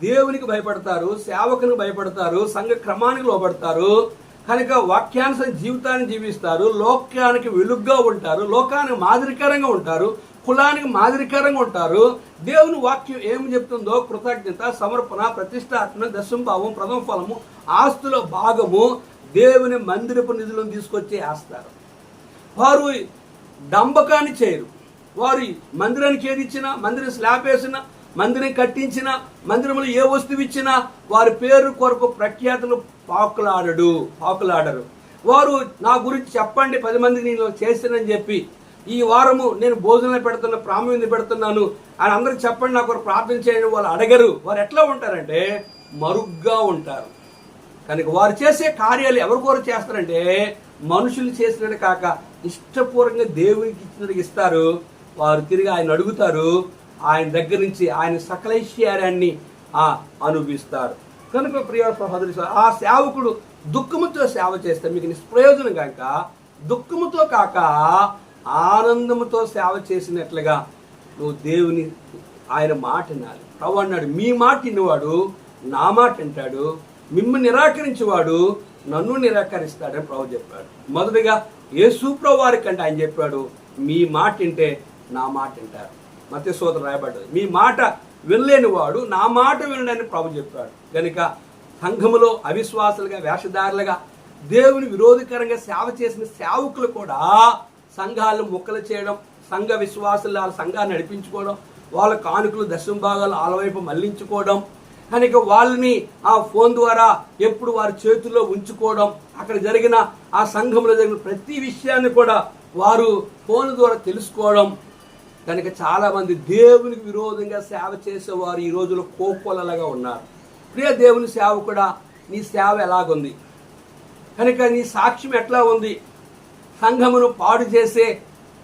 దేవునికి భయపడతారు, సేవకునికి భయపడతారు, సంఘ క్రమానికి లోబడతారు. కనుక వాక్యానుసార జీవితాన్ని జీవిస్తారు, లోకానికి వెలుగుగా ఉంటారు, లోకానికి మాదిరికరంగా ఉంటారు, కులానికి మాదిరికరంగా ఉంటారు. దేవుని వాక్యం ఏమి చెప్తుందో కృతజ్ఞత, సమర్పణ, ప్రతిష్టాత్మ, దశంభావం, ప్రథమ ఫలము, ఆస్తుల భాగము దేవుని మందిరపు నిధులను తీసుకొచ్చి వేస్తారు. వారు డంబకాన్ని చేయరు. వారు మందిరానికి ఏది ఇచ్చినా, మందిరం స్లాబ్ వేసినా, మందిరం కట్టించిన, మందిరంలో ఏ వస్తువు ఇచ్చినా వారి పేరు కొరకు ప్రఖ్యాతులు పాకులాడరు. వారు నా గురించి చెప్పండి 10 మందికి నేను చేస్తానని చెప్పి, ఈ వారము నేను భోజనం పెడుతున్నా, ప్రాముఖ్యత పెడుతున్నాను అని అందరికి చెప్పండి, నా కొరకు ప్రార్థన చేయండి వాళ్ళు అడగరు. వారు ఎట్లా ఉంటారంటే మరుగ్గా ఉంటారు. కనుక వారు చేసే కార్యాలు ఎవరి కొరకు చేస్తారంటే మనుషులు చేసినట్టు కాక ఇష్టపూర్వకంగా దేవునికి ఇచ్చినట్టు ఇస్తారు. వారు తిరిగి ఆయన అడుగుతారు, ఆయన దగ్గర నుంచి ఆయన సకల ఐశ్వర్యాన్ని అనుభవిస్తారు. కనుక ప్రియ సహోదరి, ఆ సేవకుడు దుఃఖముతో సేవ చేస్తే మీకు నిష్ప్రయోజనం కాక, దుఃఖముతో కాక ఆనందముతో సేవ చేసినట్లుగా నువ్వు దేవుని ఆయన మాట వినాలి. ప్రభు అన్నాడు, మీ మాట విన్నవాడు నా మాట వింటాడు, మిమ్మల్ని నిరాకరించేవాడు నన్ను నిరాకరిస్తాడని ప్రభు చెప్పాడు. మొదటిగా యేసు ప్రభు వారి కంటే ఆయన చెప్పాడు, మీ మాట వింటే నా మాట వింటారు. మత్తయి సూత్రం రాయబడ్డది, మీ మాట వినలేని వాడు నా మాట వినడని ప్రభు చెప్పాడు. కనుక సంఘములో అవిశ్వాసులుగా, వేషధారులుగా, దేవుని విరోధకరంగా సేవ చేసిన సేవకులు కూడా సంఘాలను ముక్కలు చేయడం, సంఘ విశ్వాసులు వాళ్ళ సంఘాన్ని నడిపించుకోవడం, వాళ్ళ కానుకలు దశంభాగాలు వాళ్ళ వైపు మళ్లించుకోవడం, కనుక వాళ్ళని ఆ ఫోన్ ద్వారా ఎప్పుడు వారి చేతుల్లో ఉంచుకోవడం, అక్కడ జరిగిన ఆ సంఘంలో జరిగిన ప్రతి విషయాన్ని కూడా వారు ఫోన్ ద్వారా తెలుసుకోవడం. కనుక చాలామంది దేవునికి విరోధంగా సేవ చేసేవారు ఈ రోజులో కోకొల్లలుగా ఉన్నారు. ప్రియ దేవుని సేవ కూడా, నీ సేవ ఎలాగుంది? కనుక నీ సాక్ష్యం ఎట్లా ఉంది? సంఘమును పాడు చేసే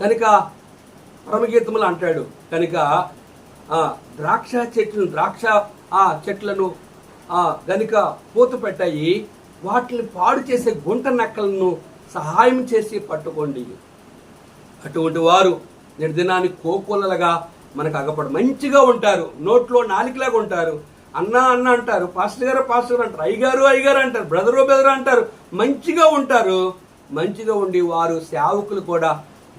కనుక పరమగీతములు అంటాడు. కనుక ద్రాక్ష చెట్లను కనుక పూత పెట్టాయి, వాటిని పాడు చేసే గుంట నక్కలను సహాయం చేసి పట్టుకోండి. అటువంటి వారు నిర్దినానికి కోకొల్లలుగా మనకు అగపడు. మంచిగా ఉంటారు, నోట్లో నాలికలాగా ఉంటారు, అన్న అన్న అంటారు, పాస్టర్ గారు అంటారు, అయ్యగారు అంటారు, బ్రదర్ అంటారు, మంచిగా ఉంటారు. మంచిగా ఉండి వారు సేవకులు కూడా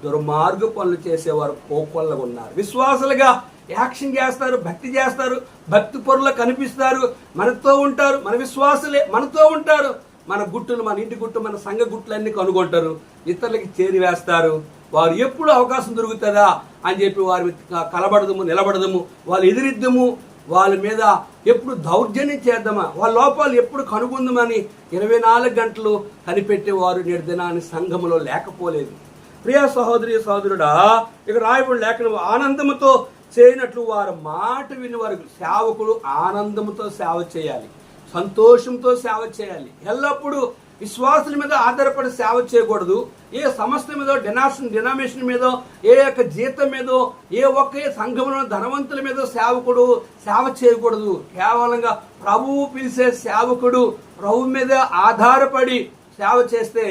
దుర్మార్గ పనులు చేసేవారు కోకొల్లగా ఉన్నారు. విశ్వాసులుగా యాక్షన్ చేస్తారు, భక్తి చేస్తారు, భక్తి పరులు కనిపిస్తారు, మనతో ఉంటారు, మన విశ్వాసులే మనతో ఉంటారు. మన గుట్టులు, మన ఇంటి గుట్టు, మన సంఘ గుట్లన్నీ కనుగొంటారు, ఇతరులకి చేరి వేస్తారు. వారు ఎప్పుడు అవకాశం దొరుకుతుందా అని చెప్పి వారి కలబడదము, నిలబడదము, వాళ్ళు ఎదిరిద్దము, వాళ్ళ మీద ఎప్పుడు దౌర్జన్యం చేద్దామా, వాళ్ళ లోపాలు ఎప్పుడు కనుగొందామని 24 గంటలు కనిపెట్టేవారు నిర్దినాన్ని సంఘములో లేకపోలేదు. ప్రియ సహోదరి సహోదరుడా, ఇక రాయబడిన లేఖనం, ఆనందముతో చేయనట్లు వారు మాట విని వారు సేవకులు ఆనందముతో సేవ చేయాలి, సంతోషంతో సేవ చేయాలి. ఎల్లప్పుడూ విశ్వాసుల మీద ఆధారపడి సేవ చేయకూడదు. ఏ సంస్థ మీదో, డినామినేషన్ మీదో, ఏ యొక్క జీతం మీదో, ఏ ఒక్క సంఘంలో ధనవంతుల మీద సేవకుడు సేవ చేయకూడదు. కేవలంగా ప్రభువు పిలిచే సేవకుడు ప్రభు మీద ఆధారపడి సేవ చేస్తే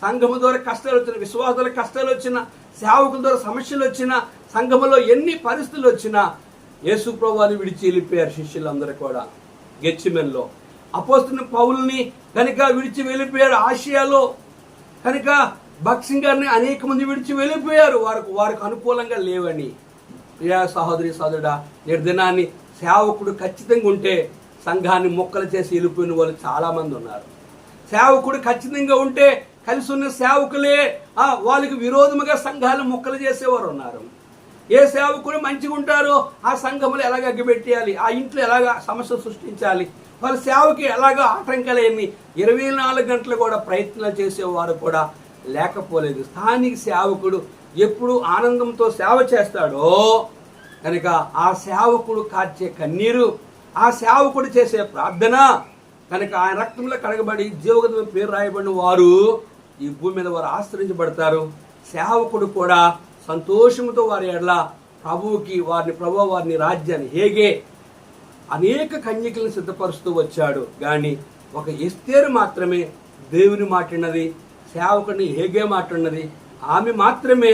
సంఘము ద్వారా కష్టాలు వచ్చిన, విశ్వాసాల కష్టాలు వచ్చిన, సేవకుల ద్వారా సమస్యలు వచ్చిన, సంఘములో ఎన్ని పరిస్థితులు వచ్చినా యేసు ప్రభువుని విడిచి వెళ్ళిపోయారు శిష్యులందరూ కూడా. గెత్సేమనీలో అపోస్తలుని పౌలుని కనుక విడిచి వెళ్ళిపోయారు. ఆసియాలో కనుక భక్సింగ్ గారిని అనేక మంది విడిచి వెళ్ళిపోయారు, వారికి అనుకూలంగా లేవని. ప్రియా సహోదరి సహోదరుడా, నిర్దినాన్ని సేవకుడు ఖచ్చితంగా ఉంటే సంఘాన్ని మొక్కలు చేసి వెళ్ళిపోయిన వాళ్ళు చాలా మంది ఉన్నారు. సేవకుడు ఖచ్చితంగా ఉంటే కలిసి ఉన్న సేవకులే వాళ్ళకి విరోధముగా సంఘాలు మొక్కలు చేసేవారు ఉన్నారు. ఏ సేవకుడు మంచిగా ఉంటారో ఆ సంఘములు ఎలాగ అగ్గిపెట్టేయాలి, ఆ ఇంట్లో ఎలాగ సమస్య సృష్టించాలి, వాళ్ళ సేవకి ఎలాగ ఆటంకాలేని 24 గంటలు కూడా ప్రయత్నాలు చేసేవారు కూడా లేకపోలేదు. స్థానిక సేవకుడు ఎప్పుడు ఆనందంతో సేవ చేస్తాడో కనుక ఆ సేవకుడు కార్చే కన్నీరు, ఆ సేవకుడు చేసే ప్రార్థన, కనుక ఆయన రక్తంలో కడగబడి జీవగత పేరు రాయబడిన వారు ఈ భూమి మీద వారు ఆశ్రయించబడతారు. సేవకుడు కూడా సంతోషంతో వారి ఎడల ప్రభువుకి వారిని రాజ్యాన్ని హేగే అనేక కన్యకలను సిద్ధపరుస్తూ వచ్చాడు. కానీ ఒక ఎస్తేరు మాత్రమే దేవుని మాట్లాడినది, సేవకుడిని హేగే మాట్లాడినది. ఆమె మాత్రమే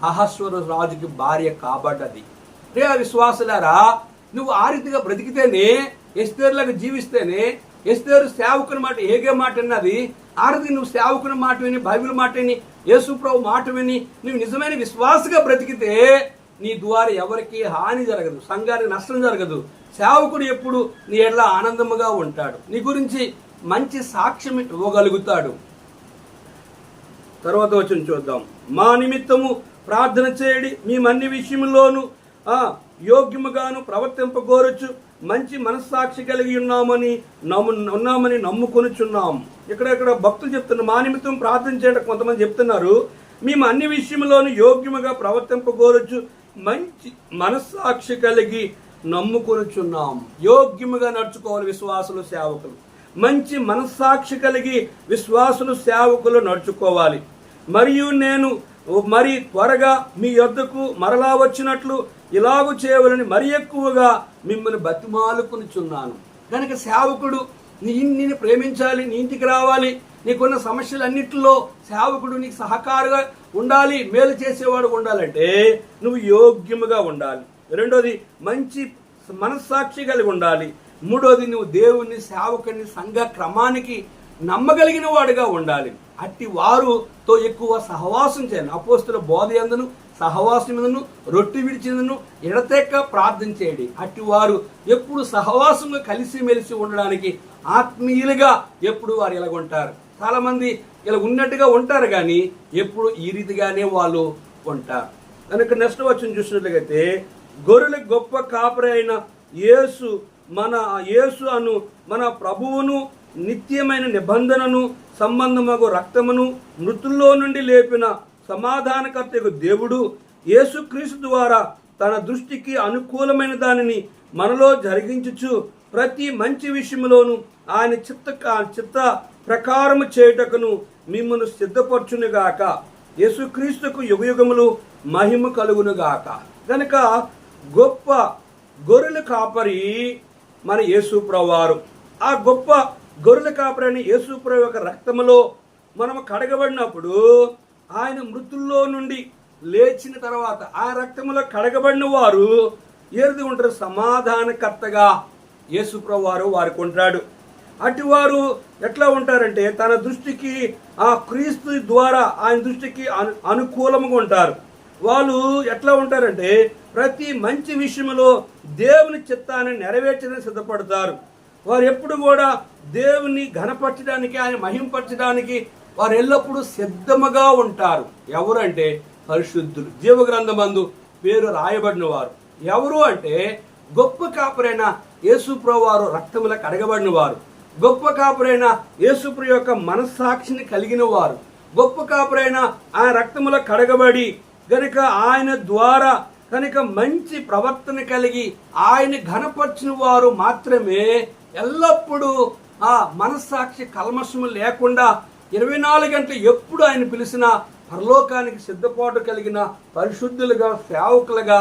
అహస్వర రాజుకి భార్య కాబడ్డది. రే విశ్వాసులారా, నువ్వు ఆ రీతిగా బ్రతికితేనే, ఎస్తేరులాగా జీవిస్తేనే, ఎస్తేరు సేవకుని మాట హేగే మాట అన్నది, ఆ రీతి నువ్వు సేవకుని మాట విని, బైబిల్ మాట విని, యేసు ప్రభు మాట విని నువ్వు నిజమైన విశ్వాసగా బ్రతికితే నీ ద్వారా ఎవరికి హాని జరగదు, సంఘానికి నష్టం జరగదు. సేవకుడు ఎప్పుడు నీ ఎడల ఆనందముగా ఉంటాడు, నీ గురించి మంచి సాక్ష్యం ఇవ్వగలుగుతాడు. తర్వాత వచ్చిన చూద్దాం. మా నిమిత్తము ప్రార్థన చేయడి, మేమన్ని విషయంలోనూ యోగ్యముగాను ప్రవర్తింపగోరచ్చు, మంచి మనస్సాక్షి కలిగి ఉన్నామని నమ్ముకొనుచున్నాం. ఇక్కడ భక్తులు చెప్తున్నారు, మా నిమిత్తం ప్రార్థన చేయడం. కొంతమంది చెప్తున్నారు, మేము అన్ని విషయంలోనూ యోగ్యముగా ప్రవర్తింపగోరచ్చు, మంచి మనస్సాక్షి కలిగి నమ్ముకొనుచున్నాం. యోగ్యముగా నడుచుకోవాలి విశ్వాసులు, సేవకులు. మంచి మనస్సాక్షి కలిగి విశ్వాసులు, సేవకులు నడుచుకోవాలి. మరియు నేను మరి త్వరగా మీ యొద్దకు మరలా వచ్చినట్లు ఇలాగూ చేయవలని మరి ఎక్కువగా మిమ్మల్ని బతిమాలుకొనుచున్నాను. కనుక సేవకుడు నిన్ను ప్రేమించాలి, నీ ఇంటికి రావాలి, నీకున్న సమస్యలన్నింటిలో సేవకుడు నీకు సహకారంగా ఉండాలి, మేలు చేసేవాడు ఉండాలంటే నువ్వు యోగ్యముగా ఉండాలి. రెండోది మంచి మనస్సాక్షి కలిగి ఉండాలి. మూడోది నువ్వు దేవుని, సేవకుని, సంఘ క్రమానికి నమ్మగలిగిన వాడుగా ఉండాలి. అట్టి వారుతో ఎక్కువ సహవాసం చేయాలి. అపోస్తుల బోధ యందును, సహవాసం యందును, రొట్టె విడిచినందును ఎడతెక్క ప్రార్థన చేయండి. అట్టి వారు ఎప్పుడు సహవాసంగా కలిసిమెలిసి ఉండడానికి ఆత్మీయులుగా ఎప్పుడు వారు ఇలాగ ఉంటారు. చాలా మంది ఇలా ఉన్నట్టుగా ఉంటారు, కానీ ఎప్పుడు ఈ రీతిగానే వాళ్ళు ఉంటారు. కనుక నెక్స్ట్ వచ్చిన చూసినట్లయితే, గొర్రెల గొప్ప కాపరి అయిన యేసు అను మన ప్రభువును, నిత్యమైన నిబంధనను, సంబంధమగు రక్తమును, మృతుల్లో నుండి లేపిన సమాధానకర్తకు దేవుడు యేసుక్రీస్తు ద్వారా తన దృష్టికి అనుకూలమైన దానిని మనలో జరిగించుచు ప్రతి మంచి విషయంలోనూ ఆయన చిత్త ప్రకారము చేయుటకును మిమ్మల్ని సిద్ధపరచునుగాక. యేసుక్రీస్తుకు యుగయుగములు మహిమ కలుగునుగాక. కనుక గొప్ప గొర్రెల కాపరి మన యేసు ప్రభువారు. ఆ గొప్ప గొర్రెల కాపరి అని యేసు ప్రభు యొక్క రక్తములో మనము కడగబడినప్పుడు, ఆయన మృతుల్లో నుండి లేచిన తర్వాత ఆ రక్తములో కడగబడిన వారు ఏది ఉంటారు? సమాధానకర్తగా యేసు ప్రభు వారికి ఉంటాడు. అటు వారు ఎట్లా ఉంటారంటే తన దృష్టికి, ఆ క్రీస్తు ద్వారా ఆయన దృష్టికి అనుకూలంగా ఉంటారు. వాళ్ళు ఎట్లా ఉంటారంటే ప్రతి మంచి విషయంలో దేవుని చిత్తాన్ని నెరవేర్చడానికి సిద్ధపడతారు. వారు ఎప్పుడు కూడా దేవుని ఘనపరచడానికి, ఆయన మహింపరచడానికి వారు ఎల్లప్పుడూ సిద్ధముగా ఉంటారు. ఎవరంటే పరిశుద్ధులు, జీవగ్రంథమందు పేరు రాయబడిన వారు. ఎవరు అంటే గొప్ప కాపరైన యేసు ప్రభువు వారు రక్తముల కడగబడిన వారు, గొప్ప కాపరైన యేసు ప్రభు యొక్క మనస్సాక్షిని కలిగిన వారు, గొప్ప కాపరైన ఆయన రక్తముల కడగబడి గనుక ఆయన ద్వారా కనుక మంచి ప్రవర్తన కలిగి ఆయన ఘనపరిచిన వారు మాత్రమే ఎల్లప్పుడూ ఆ మనస్సాక్షి కల్మషము లేకుండా 24 గంటలు ఎప్పుడు ఆయన పిలిచినా పరలోకానికి సిద్ధపాటు కలిగిన పరిశుద్ధులుగా, సేవకులుగా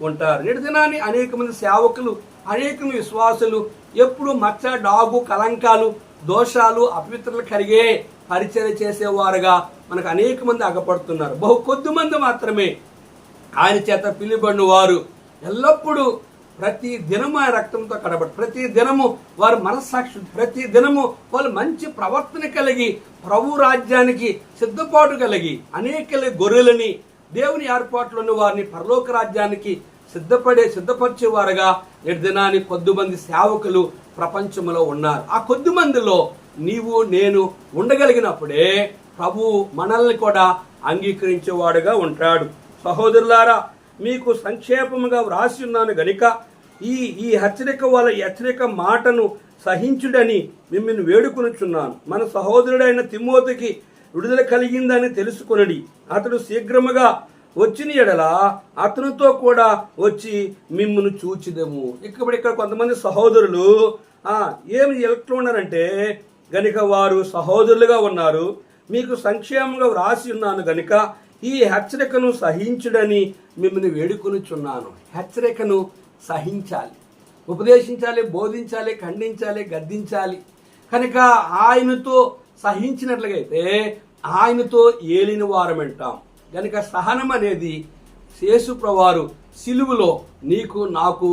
ఉంటారు. నేటి దినాన్ని అనేక మంది సేవకులు, అనేక విశ్వాసులు ఎప్పుడు మచ్చ, డాగు, కలంకాలు, దోషాలు, అపవిత్రలు కలిగే పరిచయం చేసేవారుగా మనకు అనేక మంది అగపడుతున్నారు. బహు కొద్ది మంది మాత్రమే ఆయన చేత పిలువబడిన వారు ఎల్లప్పుడూ ప్రతి దినము ఆయన రక్తంతో కడబడి, ప్రతి దినము వారు మనస్సాక్షి, ప్రతి దినము వాళ్ళు మంచి ప్రవర్తన కలిగి ప్రభు రాజ్యానికి సిద్ధపాటు కలిగి అనేక గొర్రెలని దేవుని ఏర్పాట్లోని వారిని పరలోక రాజ్యానికి సిద్ధపరిచేవారుగా నేటి దినాన్ని కొద్దిమంది సేవకులు ప్రపంచంలో ఉన్నారు. ఆ కొద్ది మందిలో నీవు నేను ఉండగలిగినప్పుడే ప్రభు మనల్ని కూడా అంగీకరించేవాడుగా ఉంటాడు. సహోదరులారా, మీకు సంక్షేపముగా వ్రాసి ఉన్నాను గనుక ఈ హెచ్చరిక మాటను సహించుడని మిమ్మల్ని వేడుకొనుచున్నాను. మన సహోదరుడైన తిమోతికి విడుదల కలిగిందని తెలుసుకొనడి. అతడు శీఘ్రముగా వచ్చిన ఎడల అతనితో కూడా వచ్చి మిమ్మును చూచిదము. ఇక్కడ కొంతమంది సహోదరులు ఏమి ఎట్లా ఉన్నారంటే గనుక వారు సహోదరులుగా ఉన్నారు, మీకు సంక్షేమంగా వ్రాసి ఉన్నాను గనుక ఈ హెచ్చరికను సహించుడని మిమ్మల్ని వేడుకొనుచున్నాను. హెచ్చరికను సహించాలి, ఉపదేశించాలి, బోధించాలి, ఖండించాలి, గద్దించాలి. కనుక ఆయనతో సహించినట్లయితే ఆయనతో ఏలిన వారమంటాం. కనుక సహనం అనేది యేసుప్రభువారు సిలువలో నీకు నాకు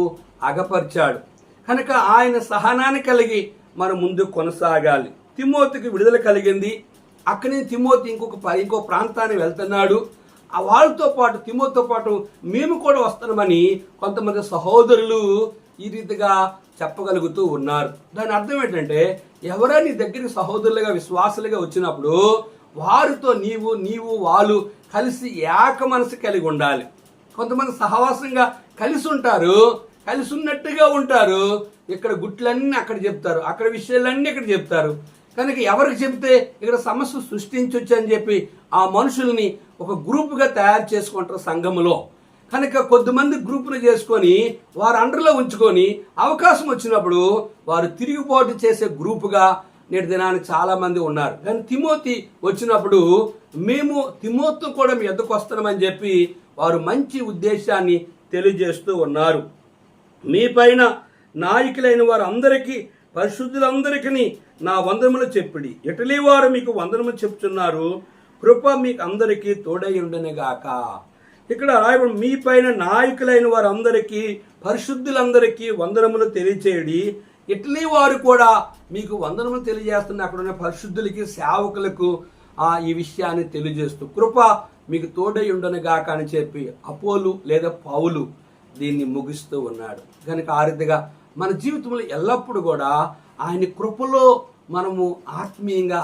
అగపరిచాడు. కనుక ఆయన సహనాన్ని కలిగి మనం ముందు కొనసాగాలి. తిమోతికి విడుదల కలిగింది. అక్కడి తిమోతి ఇంకో ప్రాంతానికి వెళ్తున్నాడు. వాళ్ళతో పాటు తిమోతితో పాటు మేము కూడా వస్తున్నామని కొంతమంది సహోదరులు ఈ రీతిగా చెప్పగలుగుతూ ఉన్నారు. దాని అర్థం ఏంటంటే ఎవరైనా నీ దగ్గరికి సహోదరులుగా విశ్వాసులుగా వచ్చినప్పుడు వారితో నీవు వాళ్ళు కలిసి ఏక మనసు కలిగి ఉండాలి. కొంతమంది సహవాసంగా కలిసి ఉంటారు, కలిసి ఉన్నట్టుగా ఉంటారు. ఇక్కడ గుట్లన్నీ అక్కడ చెప్తారు, అక్కడ విషయాలన్నీ ఇక్కడ చెప్తారు. కనుక ఎవరికి చెప్తే ఇక్కడ సమస్య సృష్టించవచ్చు అని చెప్పి ఆ మనుషుల్ని ఒక గ్రూపుగా తయారు చేసుకుంటారు సంఘములో. కనుక కొద్దిమంది గ్రూపులు చేసుకొని వారు అండర్లో ఉంచుకొని అవకాశం వచ్చినప్పుడు వారు తిరిగిపోటు చేసే గ్రూపుగా నేటి దినానికి చాలా మంది ఉన్నారు. కానీ తిమోతి వచ్చినప్పుడు మేము తిమోతితో కూడా మీ ఎద్దకు వస్తున్నామని చెప్పి వారు మంచి ఉద్దేశాన్ని తెలియజేస్తూ ఉన్నారు. మీ పైన నాయకులైన వారు అందరికీ పరిశుద్ధులందరికీ నా వందనములు చెప్పిడి. ఇటలీ వారు మీకు వందనములు చెప్తున్నారు. కృప మీకు అందరికీ తోడై ఉండనుగాక. ఇక్కడ రాయబడి మీ పైన నాయకులైన వారు అందరికీ పరిశుద్ధులందరికీ వందనములు తెలియచేయడి. ఇటలీ వారు కూడా మీకు వందనములు తెలియజేస్తున్న అక్కడ ఉన్న పరిశుద్ధులకి సేవకులకు ఈ విషయాన్ని తెలియజేస్తూ కృప మీకు తోడై ఉండనుగాక అని చెప్పి అపోలు లేదా పౌలు దీన్ని ముగిస్తూ ఉన్నాడు. కనుక ఆ రీతిగా మన జీవితంలో ఎల్లప్పుడూ కూడా ఆయన కృపలో మనము ఆత్మీయంగా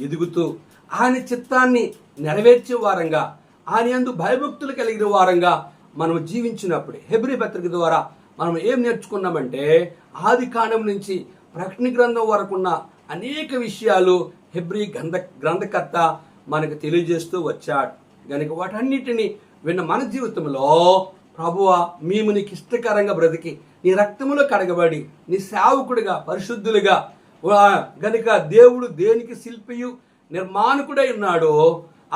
ఎదుగుతూ ఆయన చిత్తాన్ని నెరవేర్చే వారంగా ఆయన యందు భయభక్తులు కలిగిన వారంగా మనం జీవించినప్పుడు హెబ్రీ పత్రిక ద్వారా మనం ఏం నేర్చుకున్నామంటే ఆది కాండం నుంచి ప్రకటన గ్రంథం వరకున్న అనేక విషయాలు హెబ్రీ గ్రంథకర్త మనకు తెలియజేస్తూ వచ్చాడు. కనుక వాటన్నిటిని విన్న మన జీవితంలో ప్రభువా మేము నీకు ఇష్టకరంగా బ్రతికి నీ రక్తములో కడగబడి నీ సేవకుడిగా పరిశుద్ధులుగా గనుక దేవుడు దేనికి శిల్పియు నిర్మాణకుడై ఉన్నాడో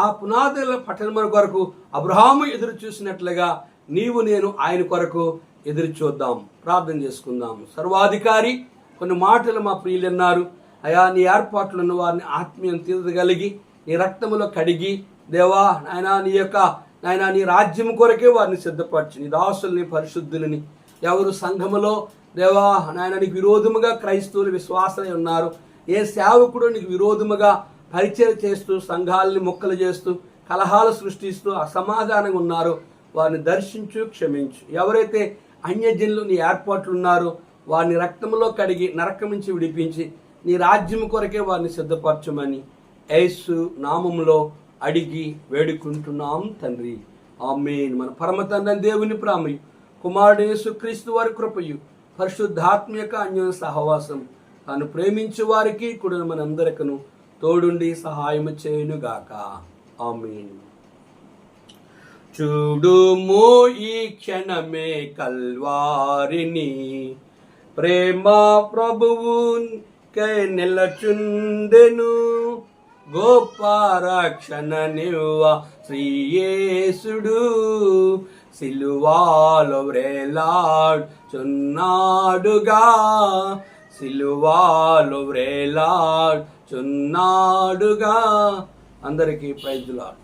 ఆ పునాదుల పట్టణం కొరకు అబ్రహాము ఎదురు చూసినట్లుగా నీవు నేను ఆయన కొరకు ఎదురు చూద్దాం. ప్రార్థన చేసుకుందాం. సర్వాధికారి కొన్ని మాటలు మా ప్రియులు అన్నారు. అయా నీ ఏర్పాట్లు ఉన్న వారిని ఆత్మీయం తీర్చగలిగి నీ రక్తములో కడిగి దేవా నాయనా నీ రాజ్యం కొరకే వారిని సిద్ధపరచు. నీ దాసుల్ని పరిశుద్ధులని ఎవరు సంఘములో దేవా నాయన నీకు విరోధముగా క్రైస్తవులు విశ్వాసలై ఉన్నారు, ఏ సేవకుడు నీకు విరోధముగా పరిచయం చేస్తూ సంఘాలని మొక్కలు చేస్తూ కలహాలు సృష్టిస్తూ అసమాధానంగా ఉన్నారో వారిని దర్శించు, క్షమించు. ఎవరైతే అన్యజనులు నీ ఏర్పాట్లు ఉన్నారో వారిని రక్తంలో కడిగి నరకం నుంచి విడిపించి నీ రాజ్యం కొరకే వారిని సిద్ధపరచమని యేసు నామములో అడిగి వేడుకుంటున్నాం తండ్రి. ఆమేన్. మన పరమ తండ్రి దేవుని ప్రేమయు కుమారుడు యేసుక్రీస్తు వారి కృపయు పరిశుద్ధాత్మ యొక్క అన్యోన్య సహవాసం తాను ప్రేమించే వారికి కూడా మనందరికను తోడుండి సహాయము చేయునుగాక. ఆమేన్. చూడుము ఈ క్షణమే కల్వారిని, ప్రేమ ప్రభువు నిలచుండెను, గొప్ప రక్షణ నివ్వ శ్రీయేసుడు సిలువాలో వ్రేలాడుచున్నాడుగా, సిలువాలో వ్రేలాడుచున్నాడుగా. అందరికీ ప్రైజ్ ది లార్డ్.